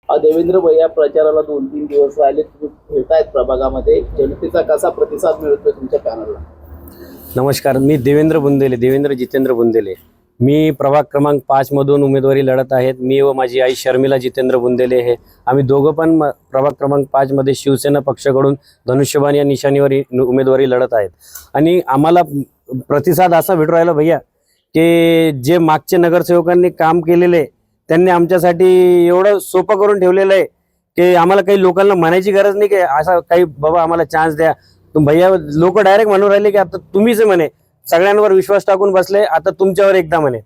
देवेंद्र भैया प्रचाराला 2-3 दिवस राहिले, तुम्ही फिरतायत प्रभागामध्ये, जनतेचा कसा प्रतिसाद मिळतोय तुमच्या पॅनलला? नमस्कार, मी देवेंद्र जितेंद्र बुंदेले. मी प्रभाग क्रमांक 5 मधून उमेदवारी लढत आहेत. मी व माझी आई शर्मिला जितेंद्र बुंदेले हे आम्ही दोघं पण प्रभाग क्रमांक 5 मध्ये शिवसेना पक्षाकडून धनुष्यबाण या निशाणीवर उमेदवारी लढत आहेत. आणि आम्हाला प्रतिसाद असा भेटू राहिला भैया की जे मागचे नगरसेवकांनी काम केलेले त्यांनी आमच्यासाठी एवढं सोपं करून ठेवलेलं आहे की आम्हाला काही लोकांना म्हणायची गरज नाही की असा काही बाबा आम्हाला चान्स द्या. भैया लोक डायरेक्ट म्हणून राहिले की आता तुम्हीच म्हणे सगळ्यांवर विश्वास टाकून बसले, आता तुमच्यावर एकदा म्हणे.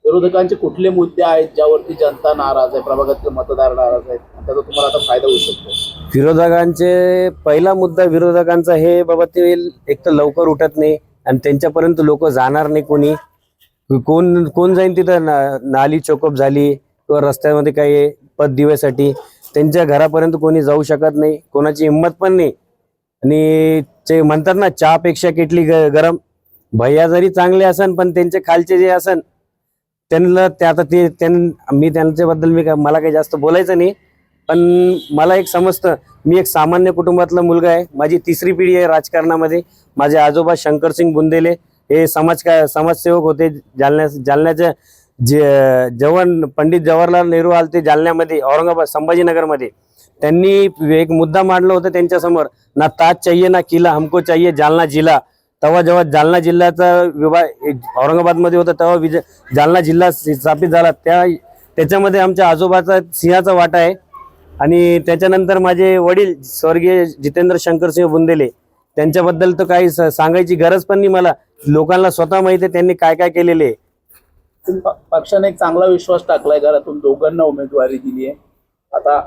विरोधकांचे कुठले मुद्दे आहेत ज्यावरती जनता नाराज आहे, प्रभागातील मतदार नाराज आहेत, त्याचा तुम्हाला आता फायदा होऊ शकतो? विरोधकांचे पहिला मुद्दा विरोधकांचा हे बाबा ते एक तर लवकर उठत नाही आणि त्यांच्यापर्यंत लोक जाणार नाही. कोण जाईन तिथं नाली चोकअप झाली किंवा रस्त्यामध्ये काही पद दिव्यासाठी त्यांच्या घरापर्यंत कोणी जाऊ शकत नाही, कोणाची हिंमत पण नाही. आणि ते म्हणतात ना चहापेक्षा केटली गरम. भैया जरी चांगले असन पण त्यांचे खालचे जे असन त्यांना ते आता मी त्यांच्याबद्दल मला काही जास्त बोलायचं नाही. पण मला एक समजतं, मी एक सामान्य कुटुंबातला मुलगा आहे. माझी 3री पिढी आहे राजकारणामध्ये. माझे आजोबा शंकरसिंग बुंदेले हे समाजसेवक होते. जालन्याच्या पंडित जवाहरलाल नेहरू आलते जालन्यामध्ये, औरंगाबाद संभाजीनगरमध्ये. त्यांनी एक मुद्दा मांडला होता त्यांच्यासमोर, ना ताज चाहिए ना किला, हमको चाहिए जालना जिल्हा. तेव्हा जेव्हा जालना जिल्ह्याचा विभाग औरंगाबादमध्ये होता तेव्हा जालना जिल्हा स्थापित झाला. त्याच्यामध्ये आमच्या आजोबाचा सिंहाचा वाटा आहे. आणि त्याच्यानंतर माझे वडील स्वर्गीय जितेंद्र शंकरसिंह बुंदेले, त्यांच्याबद्दल तर काही सांगायची गरज पण नाही. मला लोकांना स्वतः माहिती आहे त्यांनी काय काय केलेले आहे. पक्षाने एक चांगला विश्वास टाकलाय, घरातून दोघांना उमेदवारी दिली आहे. आता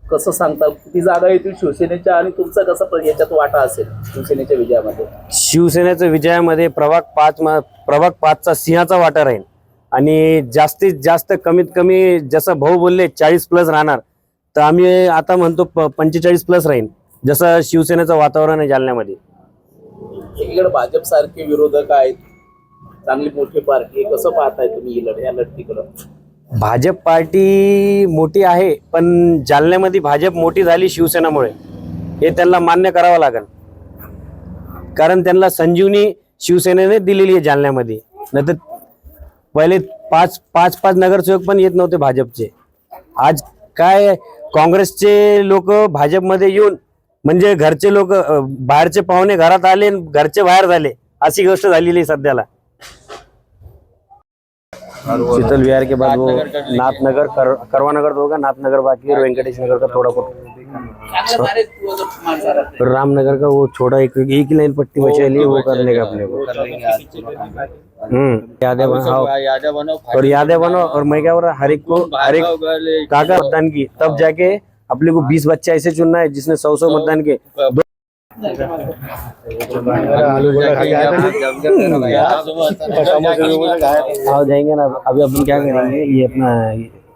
कसं सांगता किती जागा येतील शिवसेनेच्या आणि तुमचा कसा याच्यात वाटा असेल शिवसेनेच्या विजयामध्ये? शिवसेनेच्या विजयामध्ये प्रभाग 5चा सिंहाचा वाटा राहील. आणि जास्तीत जास्त कमीत कमी जसं भाऊ बोलले 40+ राहणार, तर आम्ही आता म्हणतो 45+ राहील, जसं शिवसेनेचं वातावरण आहे जालन्यामध्ये. एकीकडे भाजप सारखे विरोधक आहेत, चांगली मोठी पार्टी, कसं पाहताय तुम्ही या लढतीकडं? भाजप पार्टी मोठी आहे पण जालन्यामध्ये भाजप मोठी झाली शिवसेनामुळे, हे त्यांना मान्य करावं लागेल. कारण त्यांना संजीवनी शिवसेनेने दिलेली आहे जालन्यामध्ये. नाही तर पहिले पाच नगरसेवक पण येत नव्हते भाजपचे. आज काय काँग्रेसचे लोक भाजपमध्ये येऊन म्हणजे घरचे लोक बाहेरचे पाहुणे घरात आले, घरचे बाहेर झाले, अशी गोष्ट झालेली सध्याला. शीतल विहार के बाद वो नाथनगर करवा नगर तो होगा, नाथनगर बाकी है, वेंकटेश नगर का थोड़ा बहुत, रामनगर का वो छोटा एक ही लाइन पट्टी बचेली, वो करने का अपने को. यादें बनो और मैं क्या बोल रहा, हर एक काका मतदान की, तब जाके अपने को 20 बच्चे ऐसे चुनना है जिसने 100 मतदान के. आओ जाएंगे ना. अभी अपन क्या करेंगे, ये अपना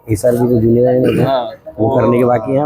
हिसाब भी तो जुड़े वो करने के बाकी है.